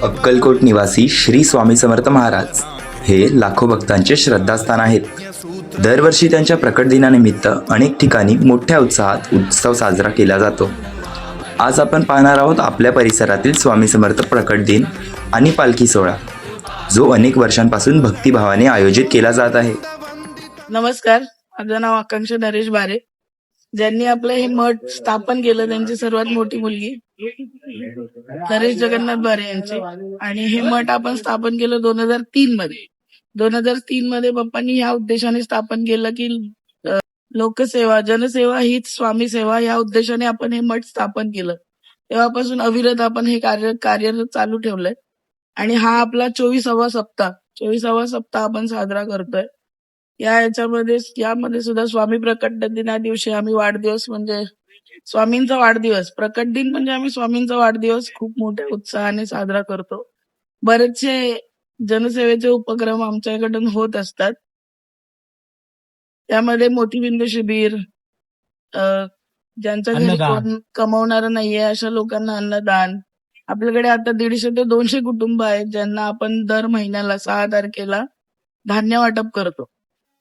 अक्कलकोट निवासी श्री स्वामी समर्थ महाराज हे लाखो भक्तांचे श्रद्धास्थान आहेत. दरवर्षी त्यांच्या प्रकट दिनानिमित्त अनेक ठिकाणी मोठ्या उत्साहात उत्सव साजरा केला जातो. आज आपण पाहणार आहोत आपल्या परिसरातील स्वामी समर्थ प्रकट दिन आणि पालखी सोहळा, जो अनेक वर्षांपासून भक्तिभावाने आयोजित केला जात आहे. नमस्कार, माझं नाव आकांक्षा नरेश बारे. ज्यांनी आपलं हे मठ स्थापन केलं त्यांची सर्वात मोठी मुलगी नरेश जगन्नाथ बारे यांची. आणि हे मठ आपण स्थापन केलं 2003 मध्ये. 2003 मध्ये पप्पांनी ह्या उद्देशाने स्थापन केलं की लोकसेवा, जनसेवा हीच स्वामी सेवा, या उद्देशाने आपण हे मठ स्थापन केलं. तेव्हापासून अविरत आपण हे कार्यरत चालू ठेवलंय. आणि हा आपला 24वा सप्ताह आपण साजरा करतोय. यामध्ये सुद्धा स्वामी प्रकट दिना दिवशी आम्ही वाढदिवस, म्हणजे स्वामींचा वाढदिवस, प्रकट दिन म्हणजे आम्ही स्वामींचा वाढदिवस खूप मोठ्या उत्साहाने साजरा करतो. बरेचसे जनसेवेचे उपक्रम आमच्याकडून होत असतात. त्यामध्ये मोतीबिंदू शिबिर, ज्यांच्या घरी कोण कमावणारं नाहीये अशा लोकांना अन्नदान. आपल्याकडे आता 150 ते 200 कुटुंब आहेत ज्यांना आपण दर महिन्याला 6 तारखेला धान्य वाटप करतो.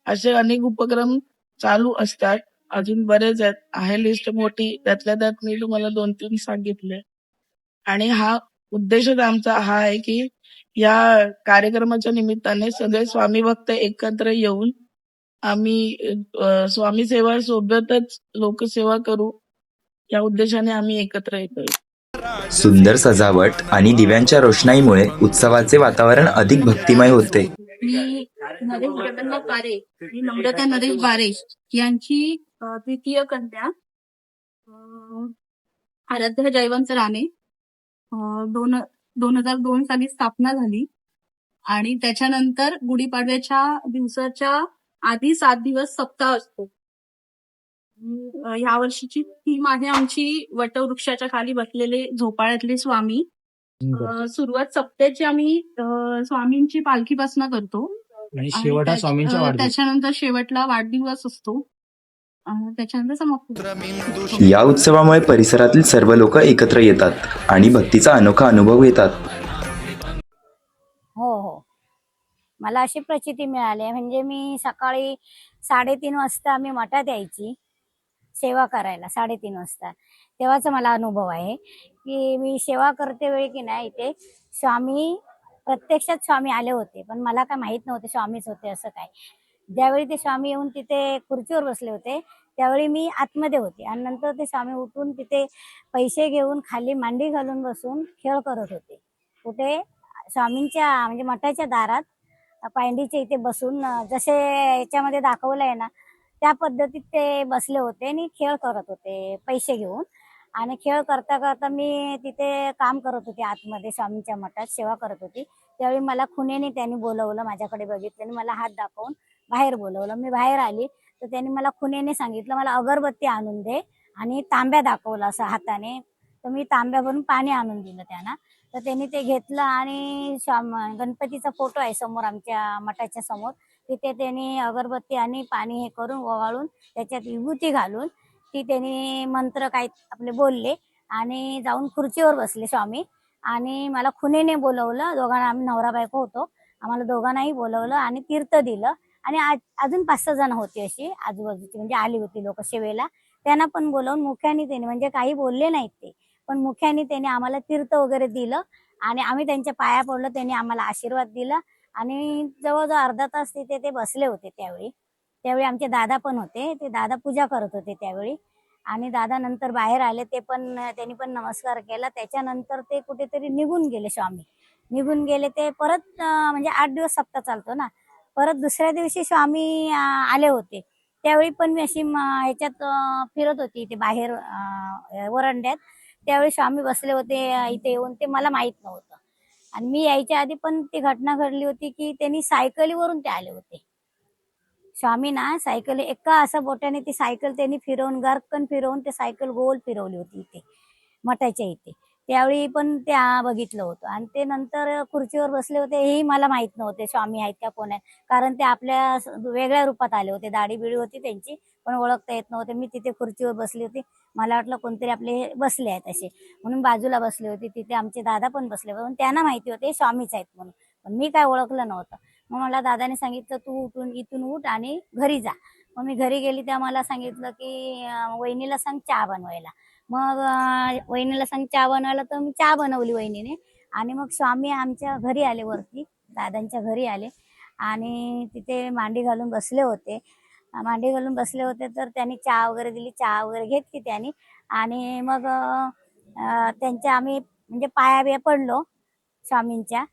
असे अनेक उपक्रम चालू असतात. अजून बरेच आहेत, आहे लिस्ट मोठी. त्यातल्या त्यात मी तुम्हाला 2-3 सांगितले. आणि हा उद्देशच आमचा हा आहे की या कार्यक्रमाच्या निमित्ताने सगळे स्वामी भक्त एकत्र येऊन आम्ही स्वामी सेवा सोबतच लोकसेवा करू, या उद्देशाने आम्ही एकत्र येतोय. सुंदर सजावट आणि दिव्यांच्या रोषणाईमुळे उत्सवाचे वातावरण अधिक भक्तिमय होते. मी नरेश जगन्नाथ बारे आणि नम्रता नरेश बारे यांची द्वितीय कन्या आराध्या जयवंत राणे 2002 साली स्थापना झाली. आणि त्याच्यानंतर गुढीपाडव्याच्या दिवसाच्या आधी 7 दिवस सप्ताह असतो. या वर्षीची थीम आहे आमची वटवृक्षाच्या खाली बसलेले झोपाळ्यातले स्वामी. सुरुवात सप्त्याची आम्ही स्वामींची पालखीपासून करतो आणि शेवट स्वामींच्या वाढदिवस. त्याच्यानंतर शेवटला वाढदिवस असतो. त्याच्यानंतर समाप्त. या उत्सवामुळे परिसरातील सर्व लोक एकत्र येतात आणि भक्तीचा अनोखा अनुभव घेतात. हो, मला अशी प्रचिती मिळाली. म्हणजे मी सकाळी 3:30 वाजता मी मठात यायची सेवा करायला. 3:30 वाजता तेव्हाचा मला अनुभव आहे की मी सेवा करते वेळी की नाही, इथे प्रत्यक्षात स्वामी आले होते, पण मला काय माहित नव्हते स्वामीच होते असं काय. ज्यावेळी ते स्वामी येऊन तिथे खुर्चीवर बसले होते त्यावेळी मी आतमध्ये होते. आणि नंतर ते स्वामी उठून तिथे पैसे घेऊन खाली मांडी घालून बसून खेळ करत होते. कुठे? स्वामींच्या म्हणजे मठाच्या दारात पायंडीच्या इथे बसून, जसे याच्यामध्ये दाखवलंय ना त्या पद्धतीत ते बसले होते आणि खेळ करत होते पैसे घेऊन. आणि खेळ करता करता मी तिथे काम करत होते आतमध्ये स्वामींच्या मठात सेवा करत होती. त्यावेळी मला खुनेने त्यांनी बोलवलं, माझ्याकडे बघितलं, मला हात दाखवून बाहेर बोलवलं. मी बाहेर आली तर त्यांनी मला खुनेने सांगितलं मला अगरबत्ती आणून दे, आणि तांब्या दाखवला असं हाताने. तर मी तांब्या भरून पाणी आणून दिलं त्यांना. तर त्यांनी ते घेतलं आणि गणपतीचा फोटो आहे समोर आमच्या मठाच्या समोर, तिथे त्यांनी अगरबत्ती आणि पाणी हे करून ओवाळून त्याच्यात विभूती घालून ती त्यांनी मंत्र काय आपले बोलले आणि जाऊन खुर्चीवर बसले स्वामी. आणि मला खुनेने बोलवलं, दोघांना, आम्ही नवरा बायको होतो, आम्हाला दोघांनाही बोलवलं आणि तीर्थ दिलं. आणि अजून 5-6 जण होती अशी आजूबाजूची, म्हणजे आली होती लोक सेवेला, त्यांना पण बोलवून मुख्याने त्यांनी, म्हणजे काही बोलले नाहीत ते, पण मुख्याने त्यांनी आम्हाला तीर्थ वगैरे दिलं. आणि आम्ही त्यांच्या पाया पडलो, त्यांनी आम्हाला आशीर्वाद दिला. आणि जवळजवळ अर्धा तास तिथे ते बसले होते. त्यावेळी आमचे दादा पण होते, ते दादा पूजा करत होते त्यावेळी. आणि दादा नंतर बाहेर आले, त्यांनी पण नमस्कार केला. त्याच्यानंतर ते कुठेतरी निघून गेले स्वामी. निघून गेले ते परत, म्हणजे 8 दिवस सप्ताह चालतो ना, परत दुसऱ्या दिवशी स्वामी आले होते. त्यावेळी पण मी अशी ह्याच्यात फिरत होती इथे बाहेर वरंड्यात. त्यावेळी स्वामी बसले होते इथे येऊन, ते मला माहित नव्हतं. आणि मी यायच्या आधी पण ती घटना घडली होती की त्यांनी सायकलीवरून ते आले होते. स्वामी ना सायकल एका असं बोटाने ती सायकल त्यांनी फिरवून, गारकन फिरवून ते सायकल गोल फिरवली होती इथे मठाच्या इथे. त्यावेळी पण ते बघितलं होतं. आणि ते नंतर खुर्चीवर बसले होते हेही मला माहित नव्हते स्वामी आहेत का कोण आहेत, कारण ते आपल्या वेगळ्या रूपात आले होते, दाढी बिडी होती त्यांची, पण ओळखता येत नव्हते. मी तिथे खुर्चीवर बसली होती. मला वाटलं कोणतरी आपले बसले आहेत असे, म्हणून बाजूला बसले होते. तिथे आमचे दादा पण बसले होते, पण त्यांना माहिती होते स्वामीच आहेत म्हणून, पण मी काय ओळखलं नव्हतं. मग मला दादाने सांगितलं, तू इथून उठ आणि घरी जा. मग मी घरी गेली, त्या मला सांगितलं की वहिनीला सांग चहा बनवायला. मग वहिनीला सांग चहा बनवायला, तर मी चहा बनवली वहिनीने. आणि मग स्वामी आमच्या घरी आले, वरती दादांच्या घरी आले आणि तिथे मांडी घालून बसले होते. तर त्यांनी चहा वगैरे दिली, चहा वगैरे घेतली त्यांनी. आणि मग त्यांच्या आम्ही म्हणजे पाया बिया पडलो स्वामींच्या.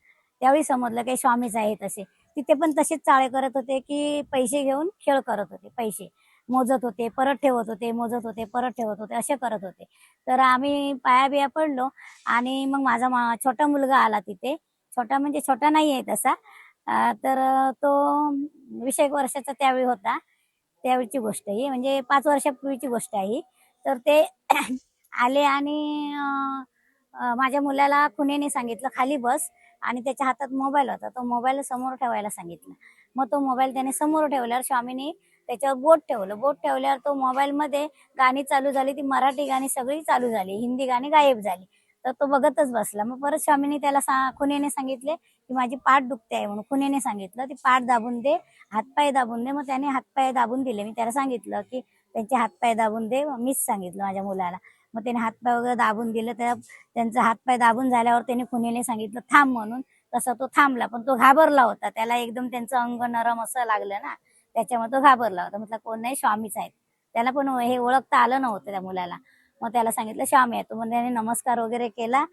त्यावेळी समजलं काही स्वामीच आहेत असे. तिथे पण तसेच चाळे करत होते की पैसे घेऊन खेळ करत होते. पैसे मोजत होते, परत ठेवत होते, मोजत होते, परत ठेवत होते, असे करत होते. तर आम्ही पाया बिया पडलो आणि मग माझा छोटा मुलगा आला तिथे. छोटा म्हणजे छोटा नाही आहे तसा, तर तो 20 वर्षाचा त्यावेळी होता. त्यावेळीची गोष्ट ही, म्हणजे 5 वर्षापूर्वीची गोष्ट आहे ही. तर ते आले आणि माझ्या मुलाला खुनेने सांगितलं खाली बस, आणि त्याच्या हातात मोबाईल होता. तो मोबाईल समोर ठेवायला सांगितलं. मग तो मोबाईल त्याने समोर ठेवल्यावर स्वामीने त्याच्यावर बोट ठेवलं. बोट ठेवल्यावर तो मोबाईलमध्ये गाणी चालू झाली. ती मराठी गाणी सगळी चालू झाली, हिंदी गाणी गायब झाली. तर तो बघतच बसला. मग परत स्वामीने त्याला खुनेने सांगितले की माझी पाठ दुखते आहे म्हणून. खुनेने सांगितलं ती पाठ दाबून दे, हातपाय दाबून दे. मग त्याने हातपाय दाबून दिले. मी त्याला सांगितलं की त्यांचे हातपाय दाबून दे. मीच सांगितलं माझ्या मुलाला. मग त्याने हातपाय वगैरे दाबून दिलं. त्यांचा हातपाय दाबून झाल्यावर त्याने खुनेने सांगितलं थांब म्हणून. तसा तो थांबला, पण तो घाबरला होता. त्याला एकदम त्यांचं अंग नरम असं लागलं ना, त्याच्यामुळे तो घाबरला होता. म्हटलं कोण नाही, स्वामीच आहेत. त्याला पण हे ओळखता आलं नव्हतं त्या मुलाला. मग त्याला सांगितलं स्वामी आहे. तो मग त्याने नमस्कार वगैरे केला.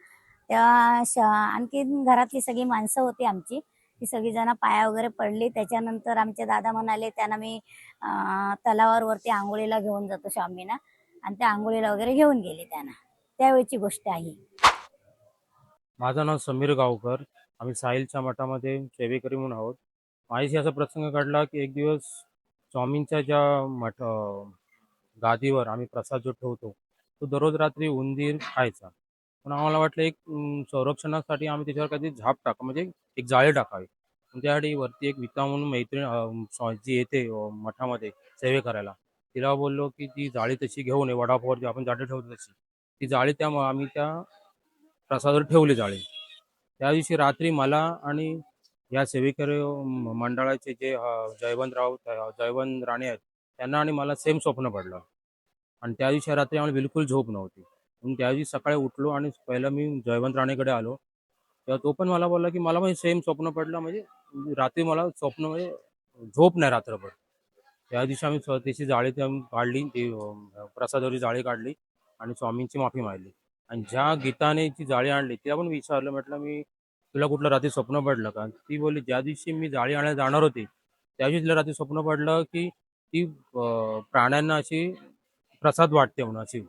तेव्हा आणखी घरातली सगळी माणसं होती आमची, ती सगळीजण पाया वगैरे पडली. त्याच्यानंतर आमचे दादा म्हणाले त्यांना मी तलावावर वरती आंघोळीला घेऊन जातो स्वामींना, आणि त्या आंघोळीला वगैरे घेऊन गेले त्यांना. त्यावेळीची गोष्ट आहे. माझं नाव समीर गावकर. आम्ही साहिलच्या मठामध्ये सेवेकरी म्हणून आहोत. माझ्याशी असा प्रसंग घडला की एक दिवस स्वामींच्या ज्या गादीवर आम्ही प्रसाद जो ठेवतो, तो दररोज रात्री उंदीर खायचा. पण आम्हाला वाटलं एक संरक्षणासाठी आम्ही त्याच्यावर काहीतरी झाप टाका, म्हणजे एक जाळी टाकावी. पण त्यासाठी वरती एक विता म्हणून मैत्रीण जी येते मठामध्ये सेवे करायला, तिला बोललो की ती जाळी तशी घेऊन ये, वडापावर जी आपण जाळी ठेवतो तशी ती जाळी आम्ही त्या प्रसादावर ठेवली जाळी. त्या दिवशी रात्री मला आणि या सेवेकरी मंडळाचे जे जयवंत राणे आहेत, त्यांना आणि मला सेम स्वप्न पडलं. आणि त्या दिवशी रात्री आम्हाला बिलकुल झोप नव्हती. म्हणून त्या दिवशी सकाळी उठलो आणि पहिलं मी जयवंत राणेकडे आलो. तेव्हा तो पण मला बोलला की मला म्हणजे सेम स्वप्न पडलं, म्हणजे रात्री मला स्वप्न म्हणजे झोप नाही रात्रभर. त्या दिवशी आम्ही त्याची जाळी काढली, ती प्रसादावरची जाळी काढली आणि स्वामींची माफी मागली. आणि ज्या गीताने ती जाळी आणली तिला पण विचारलं, म्हटलं मी तुला कुठलं रात्री स्वप्न पडलं का? ती बोलली ज्या दिवशी मी जाळी आणायला जाणार होती त्या दिवशी तिला रात्री स्वप्न पडलं की ती प्राण्यांना अशी प्रसाद वाटते म्हणून अशी.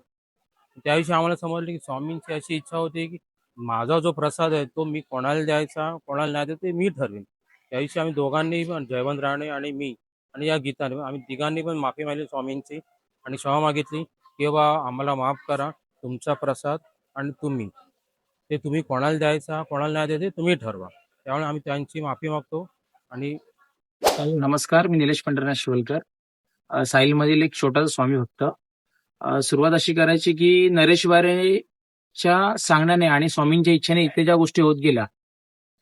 त्या दिवशी आम्हाला समजलं की स्वामींची अशी इच्छा होती की माझा जो प्रसाद आहे तो मी कोणाला द्यायचा, कोणाला नाही द्यायचा ते मी ठरवेन. त्या दिवशी आम्ही दोघांनी पण, जयवंत राणे आणि मी आणि या गीताने, आम्ही तिघांनी पण माफी मागली स्वामींची आणि क्षमा मागितली की बाबा आम्हाला माफ करा, तुमचा प्रसाद आणि ते तुम्ही कोणाला द्यायचा, कोणाला नाही द्यायचं तुम्ही ठरवा. त्यामुळे आम्ही त्यांची माफी मागतो. आणि नमस्कार, मी निलेश पंढरनाथ शिवलकर, साहिलमधील एक छोटासा स्वामी भक्त. सुरुवात अशी करायची की नरेश वारेच्या सांगण्याने आणि स्वामींच्या इच्छेने इथे ज्या गोष्टी होत गेल्या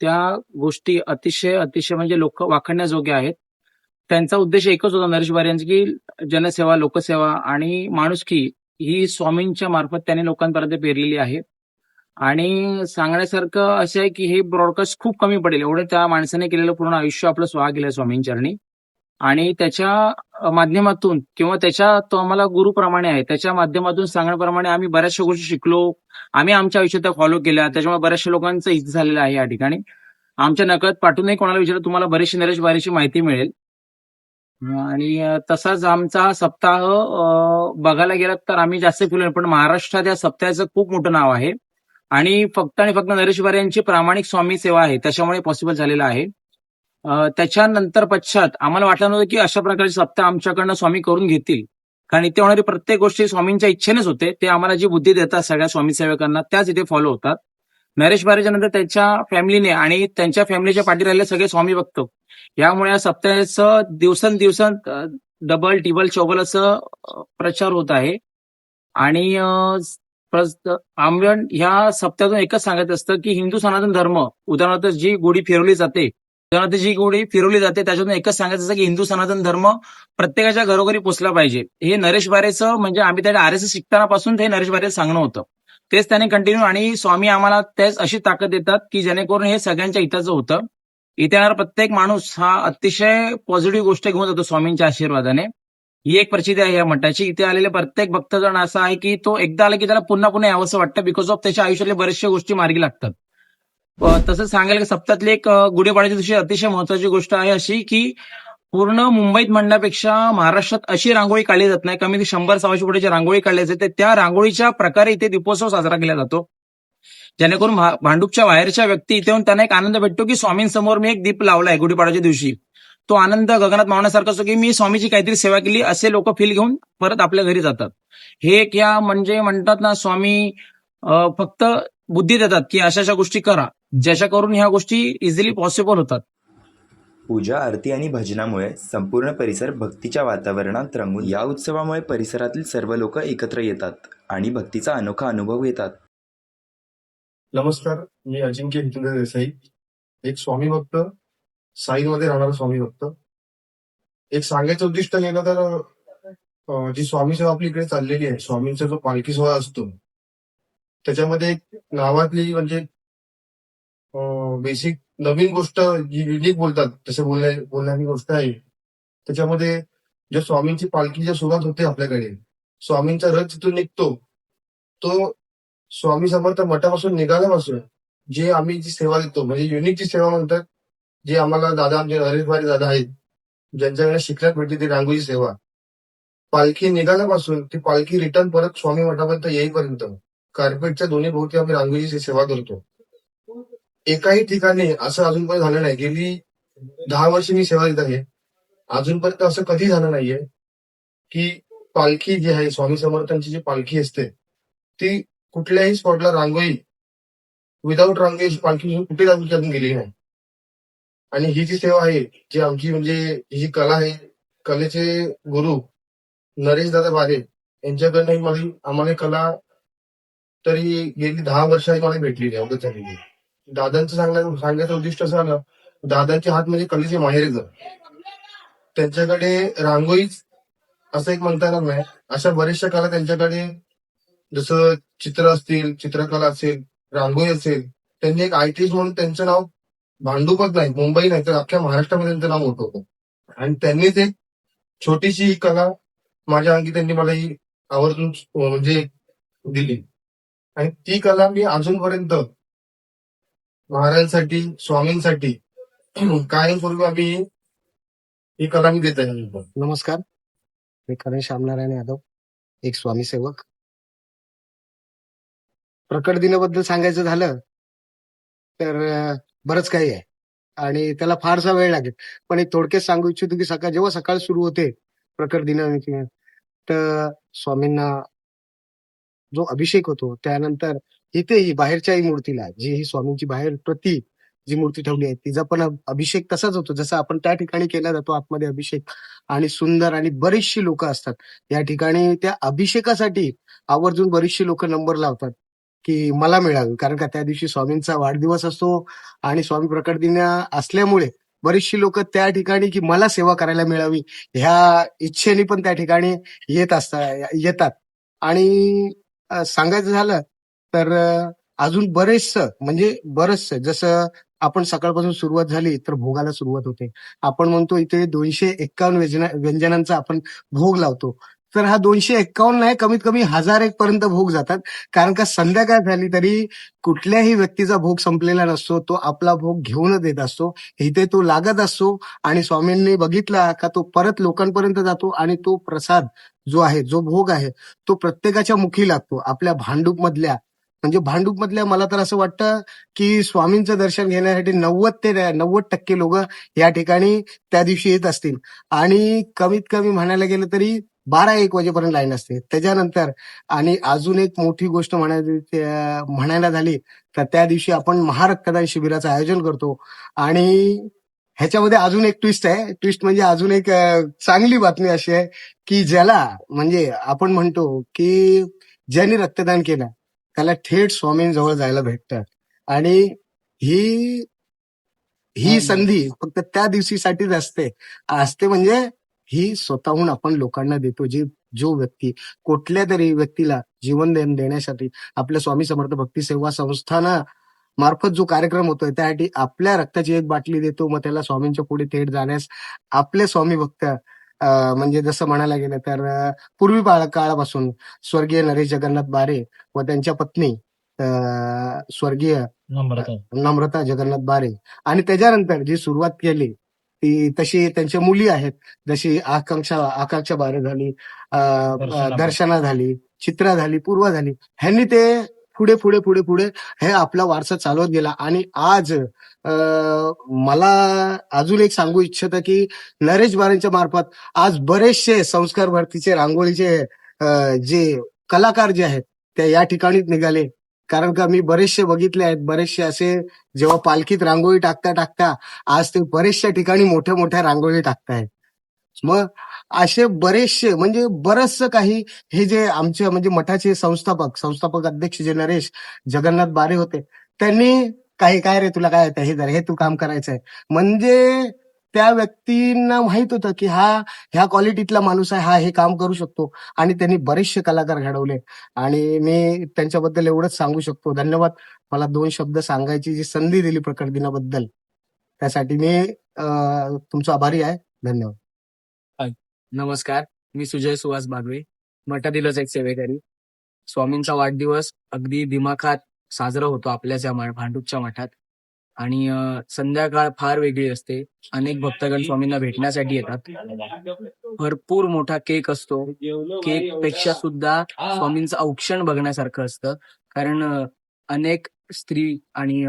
त्या गोष्टी अतिशय अतिशय म्हणजे लोक वाखाणण्याजोग्या आहेत. त्यांचा उद्देश एकच होता नरेश वारे यांचा की जनसेवा, लोकसेवा आणि माणुसकी ही स्वामींच्या मार्फत त्यांनी लोकांपर्यंत पेरलेली आहे. आणि सांगण्यासारखं असं आहे की हे ब्रॉडकास्ट खूप कमी पडेल एवढं त्या माणसाने केलेलं पूर्ण आयुष्य आपलं स्वाहा केलं स्वामींचरणी. आणि त्याच्या माध्यमातून किंवा तो आम्हाला गुरुप्रमाणे आहे, त्याच्या माध्यमातून सांगण्याप्रमाणे आम्ही बऱ्याचशा गोष्टी शिकलो. आम्ही आमच्या आयुष्यात त्या फॉलो केल्या. त्याच्यामुळे बऱ्याचशा लोकांचं हित झालेलं आहे या ठिकाणी. आमच्या नकळत पाठवूनही कोणाला विचारलं तुम्हाला बरेचशी नरेश वारेची माहिती मिळेल. आणि तसाच आमचा सप्ताह बघायला गेलात तर आम्ही जास्त केलो नाही, पण महाराष्ट्रात या सप्ताहाचं खूप मोठं नाव आहे. आणि फक्त नरेश वारे यांची प्रामाणिक स्वामी सेवा आहे, त्याच्यामुळे पॉसिबल झालेलं आहे. त्याच्यानंतर पश्चात आम्हाला वाटलं नव्हतं की अशा प्रकारचे सप्ताह आमच्याकडनं स्वामी करून घेतील, कारण इथे होणारी प्रत्येक गोष्टी स्वामींच्या इच्छेनेच होते. ते आम्हाला जी बुद्धी देतात सगळ्या स्वामी सेवकांना त्याच इथे फॉलो होतात. नरेश वारेच्या नंतर त्यांच्या फॅमिलीने आणि त्यांच्या फॅमिलीच्या पाठी राहिले सगळे स्वामी भक्त. यामुळे या सप्ताहाचं दिवसेंदिवस डबल टिबल चौबल असं प्रचार होत आहे. आणि आम्ही ह्या सप्त्यातून एकच सांगत असतं की हिंदू सनातन धर्म, उदाहरणार्थ जी गुढी फिरवली जाते त्याच्यातून एकच सांगायचं असतं की हिंदू सनातन धर्म प्रत्येकाच्या घरोघरी पोचला पाहिजे. हे नरेश बारेचं म्हणजे आम्ही त्या RSS शिकतानापासून ते नरेश बारेचं सांगणं होतं. तेच त्याने कंटिन्यू, आणि स्वामी आम्हाला तेच अशी ताकद देतात की जेणेकरून हे सगळ्यांच्या हिताचं होतं. इथे येणारा प्रत्येक माणूस हा अतिशय पॉझिटिव्ह गोष्ट घेऊन जातो स्वामींच्या आशीर्वादाने. ही एक प्रचिती आहे या मठाची. इथे आलेले प्रत्येक भक्तजण असा आहे की तो एकदा आला की त्याला पुन्हा पुन्हा यावंसं वाटतं, बिकॉज ऑफ त्याच्या आयुष्यातल्या बऱ्याचशा गोष्टी मार्गी लागतात. तसंच सांगायला की सप्ताहातली एक गुढीपाडव्याच्या दिवशी अतिशय महत्वाची गोष्ट आहे अशी की पूर्ण मुंबईत म्हणण्यापेक्षा महाराष्ट्रात अशी रांगोळी काढली जात नाही. कमी 100-125 फुटाची रांगोळी काढली जाते. त्या रांगोळीच्या प्रकारे इथे दीपोत्सव साजरा केला जातो, जेणेकरून भांडूपच्या बाहेरच्या व्यक्ती इथे येऊन त्यांना एक आनंद भेटतो की स्वामींसमोर मी एक दीप लावलाय गुढीपाडव्याच्या दिवशी. तो आनंद गगनात मावण्यासारखा असतो की मी स्वामीची काहीतरी सेवा केली, असे लोक फील घेऊन परत आपल्या घरी जातात. हे एक या म्हणजे म्हणतात ना, स्वामी फक्त बुद्धी देतात की अशा अशा गोष्टी करा, ज्याच्या करून ह्या गोष्टी इझिली पॉसिबल होतात. पूजा, आरती आणि भजनामुळे संपूर्ण परिसर भक्तीच्या वातावरणात रंगून या उत्सवामुळे परिसरातील सर्व लोक एकत्र येतात आणि भक्तीचा अनोखा अनुभव घेतात. नमस्कार, मी अजिंक्य हितेंद्र देसाई, एक स्वामी भक्त, साईमध्ये राहणारा स्वामी भक्त. एक सांगायचं उद्दिष्ट गेलं तर जी स्वामी सेवा आपली इकडे चाललेली आहे, स्वामींचा जो पालखी सोहळा असतो, त्याच्यामध्ये एक नावातली म्हणजे बेसिक नवीन गोष्ट जी युनिक बोलतात तसे बोलण्याची गोष्ट आहे. त्याच्यामध्ये ज्या स्वामींची पालखी ज्या सुरुवात होते आपल्याकडे, स्वामींचा रथ जिथून निघतो, तो स्वामी समर्थ मठापासून निघाल्यापासून जे आम्ही जी सेवा देतो, म्हणजे युनिक जी सेवा म्हणतात, जे आम्हाला दादा, आमचे नरेशभाई दादा आहेत, ज्यांच्याकडे शिकण्यात भेटली ती रांगोळी सेवा. पालखी निघाल्यापासून ती पालखी रिटर्न परत स्वामी मठापर्यंत येईपर्यंत कार्पेटच्या दोन्ही भोवती आम्ही रांगोळीची सेवा करतो. एकाही ठिकाणी असं अजूनपर्यंत झालं नाही. गेली 10 वर्ष मी सेवा देत आहे, अजूनपर्यंत असं कधी झालं नाहीये की पालखी जी आहे, स्वामी समर्थांची जी पालखी असते, ती कुठल्याही स्पॉटला रांगोळी विदाऊट रांगोळी पालखी कुठे अजून गेली नाही. आणि ही जी सेवा आहे, जी आमची म्हणजे ही जी कला आहे, कलेचे गुरु नरेश दादा बारे यांच्याकडनं आम्हाला कला तरी गेली 10 वर्ष मला भेटलेली आहे, अवगत झालेली. दादांचं सांगायचं उद्दिष्ट असं आलं, दादांचे हात म्हणजे कलेचे माहेरघर. त्यांच्याकडे रांगोळीच असं एक म्हणता येणार नाही, अशा बऱ्याचशा कला त्यांच्याकडे, जसं चित्र असतील, चित्रकला असेल, रांगोळी असेल. त्यांनी एक आर्टिस्ट म्हणून त्यांचं नाव भांडूपच नाही, मुंबई नाही तर अख्ख्या महाराष्ट्रामध्ये त्यांचं नाव मोठं होतं. आणि त्यांनीच एक छोटीशी ही कला माझ्या अंगी त्यांनी मला ही आवर्जून म्हणजे दिली. आणि ती कला मी अजूनपर्यंत महाराजांसाठी, स्वामींसाठी कायमस्वरूपी आम्ही ही कला मी देत आहे. नमस्कार, मी करण श्यामनारायण यादव, एक स्वामी सेवक. प्रकट दिनाबद्दल सांगायचं झालं तर बरंच काही आहे आणि त्याला फारसा वेळ लागेल, पण एक थोडक्यात सांगू इच्छितो की जेव्हा सकाळ सुरू होते प्रकट दिनानिमित्त, तर स्वामींना जो अभिषेक होतो, त्यानंतर इथेही बाहेरच्याही मूर्तीला, जी ही स्वामींची बाहेर प्रति जी मूर्ती ठेवली आहे, तिचा पण अभिषेक तसाच होतो जसा आपण त्या ठिकाणी केला जातो आतमध्ये अभिषेक. आणि सुंदर, आणि बरीचशी लोक असतात या ठिकाणी. त्या अभिषेकासाठी आवर्जून बरीचशी लोक नंबर लावतात की मला मिळावी, कारण का त्या दिवशी स्वामींचा वाढदिवस असतो आणि स्वामी प्रकट दिन असल्यामुळे बरीचशी लोक त्या ठिकाणी की मला सेवा करायला मिळावी ह्या इच्छेने पण त्या ठिकाणी येतात. आणि सांगायचं झालं तर अजून बरंचसं जसं आपण सकाळपासून सुरुवात झाली तर भोगाला सुरुवात होते. आपण म्हणतो इथे 251 व्यंजनांचा आपण भोग लावतो, तर हा 251 नाही, कमीत कमी 1001 पर्यंत भोग जातात. कारण का संध्याकाळ झाली तरी कुठल्याही व्यक्तीचा भोग संपलेला नसतो, तो आपला भोग घेऊनच येत असतो, इथे तो लागत असतो. आणि स्वामींनी बघितला का तो परत लोकांपर्यंत जातो आणि तो प्रसाद जो आहे, जो भोग आहे, तो प्रत्येकाच्या मुखी लागतो. आपल्या भांडूपमधल्या मला तर असं वाटतं की स्वामींचं दर्शन घेण्यासाठी 90% लोक या ठिकाणी त्या दिवशी येत असतील. आणि कमीत कमी म्हणायला गेलं तरी 12-1 वाजेपर्यंत लाईन असते. त्याच्यानंतर आणि अजून एक मोठी गोष्ट म्हणायला झाली तर त्या दिवशी आपण महारक्तदान शिबिराचं आयोजन करतो. आणि ह्याच्यामध्ये अजून एक ट्विस्ट आहे. ट्विस्ट म्हणजे अजून एक चांगली बातमी अशी आहे की ज्याला म्हणजे आपण म्हणतो की ज्यांनी रक्तदान केलं त्याला थेट स्वामींजवळ जायला भेटतं. आणि ही ही संधी फक्त त्या दिवशीसाठीच असते म्हणजे ही स्वतःहून आपण लोकांना देतो. जो व्यक्ती कुठल्या तरी व्यक्तीला जीवन देण्यासाठी आपल्या स्वामी समर्थ भक्ती सेवा संस्थाना मार्फत जो कार्यक्रम होतोय त्यासाठी आपल्या रक्ताची एक बाटली देतो, मग त्याला स्वामींच्या पुढे थेट जाण्यास आपले स्वामी भक्त म्हणजे जसं म्हणायला गेलं तर पूर्वी काळापासून स्वर्गीय नरेश जगन्नाथ बारे व त्यांच्या पत्नी स्वर्गीय नम्रता जगन्नाथ बारे आणि त्याच्यानंतर जी सुरुवात केली ती तशी त्यांच्या मुली आहेत, जशी आकांक्षा बारे झाली, दर्शना झाली, चित्रा झाली, पूर्वा झाली. ह्यांनी ते पुढे पुढे पुढे पुढे हे आपला वारसा चालवत गेला. आणि आज मला अजून एक सांगू इच्छितं की नरेश बारेंच्या मार्फत आज बरेचसे संस्कार भरतीचे रांगोळीचे जे कलाकार जे आहेत ते या ठिकाणीच निघाले. कारण का मी बरेचसे बघितले आहेत, बरेचसे असे जेव्हा पालखीत रांगोळी टाकता आज ते बरेचशा ठिकाणी मोठ्या मोठ्या रांगोळी टाकतायत. मग असे बरेचसे म्हणजे बरचसं काही हे जे आमचे म्हणजे मठाचे संस्थापक अध्यक्ष जे नरेश जगन्नाथ बारे होते त्यांनी काय रे तुला काय येतं हे तू काम करायचंय म्हणजे त्या व्यक्तींना माहित होतं की ह्या क्वालिटीतला माणूस आहे, हा हे काम करू शकतो. आणि त्यांनी बरेचसे कलाकार घडवले आणि मी त्यांच्याबद्दल एवढंच सांगू शकतो. धन्यवाद. मला 2 शब्द सांगायची जी संधी दिली प्रकट दिनाबद्दल त्यासाठी मी तुमचा आभारी आहे. धन्यवाद. नमस्कार, मी सुजय सुहास बागवे, मठातीलच एक सेवेकरी. स्वामींचा वाढदिवस अगदी दिमाखात साजरा होतो आपल्या भांडूपच्या मठात. आणि संध्याकाळ फार वेगळी असते. अनेक भक्तगण स्वामींना भेटण्यासाठी येतात. भरपूर मोठा केक असतो. केक पेक्षा सुद्धा स्वामींचं औक्षण बघण्यासारखं असतं. कारण अनेक स्त्री आणि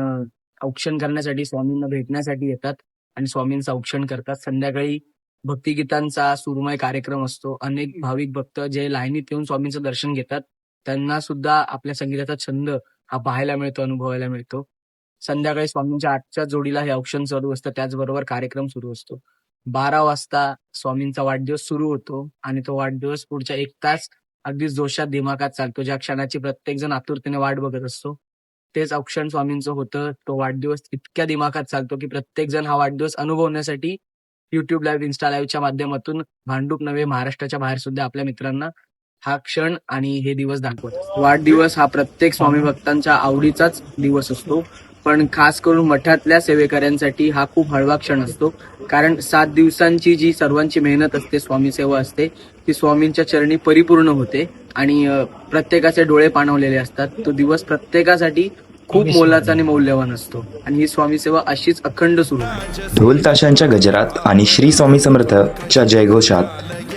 औक्षण करण्यासाठी स्वामींना भेटण्यासाठी येतात आणि स्वामींचं औक्षण करतात. संध्याकाळी भक्तिगीतांचा सुरमय कार्यक्रम असतो. अनेक भाविक भक्त जे लाईनीत येऊन स्वामींचं दर्शन घेतात त्यांना सुद्धा आपल्या संगीताचा छंद हा पाहायला मिळतो, अनुभवायला मिळतो. संध्याकाळी स्वामींच्या 8च्या जोडीला हे औक्षण सुरू असतं. त्याचबरोबर कार्यक्रम सुरू असतो. 12 वाजता स्वामींचा वाढदिवस सुरू होतो आणि तो वाढदिवस पुढच्या 1 तास अगदी जोशात दिमागात चालतो. ज्या क्षणाची प्रत्येक जण आतुरतेने वाट बघत असतो तेच औक्षण स्वामींचं होतं. तो वाढदिवस इतक्या दिमागात चालतो की प्रत्येक जण हा वाढदिवस अनुभवण्यासाठी युट्यूब लाईव्ह, इन्स्टा लाईव्हच्या माध्यमातून भांडूप नव्हे महाराष्ट्राच्या बाहेर सुद्धा आपल्या मित्रांना हा क्षण आणि हे दिवस दाखवतात. वाढदिवस हा प्रत्येक स्वामी भक्तांच्या आवडीचाच दिवस असतो, पण खास करून मठातल्या सेवेकऱ्यांसाठी हा खूप हळवा क्षण असतो. कारण 7 दिवसांची जी सर्वांची मेहनत असते, स्वामी सेवा असते, ती स्वामींच्या चरणी परिपूर्ण होते आणि प्रत्येकाचे डोळे पाणवलेले असतात. तो दिवस प्रत्येकासाठी खूप मोलाचा आणि मौल्यवान असतो आणि ही स्वामी सेवा अशीच अखंड सुरू आहे. ढोल ताशांच्या गजरात आणि श्री स्वामी समर्थच्या जयघोषात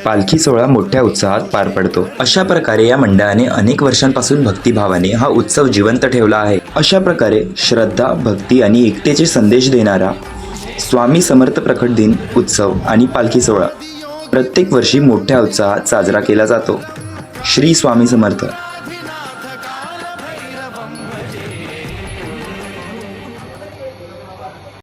पालखी सोहळा मोठ्या उत्साहात पार पडतो. अशा प्रकारे या मंडळाने अनेक वर्षांपासून भक्तिभावाने हा उत्सव जिवंत ठेवला आहे. अशा प्रकारे श्रद्धा, भक्ती आणि एकतेचे संदेश देणारा स्वामी समर्थ प्रकट दिन उत्सव आणि पालखी सोहळा प्रत्येक वर्षी मोठ्या उत्साहात साजरा केला जातो. श्री स्वामी समर्थ.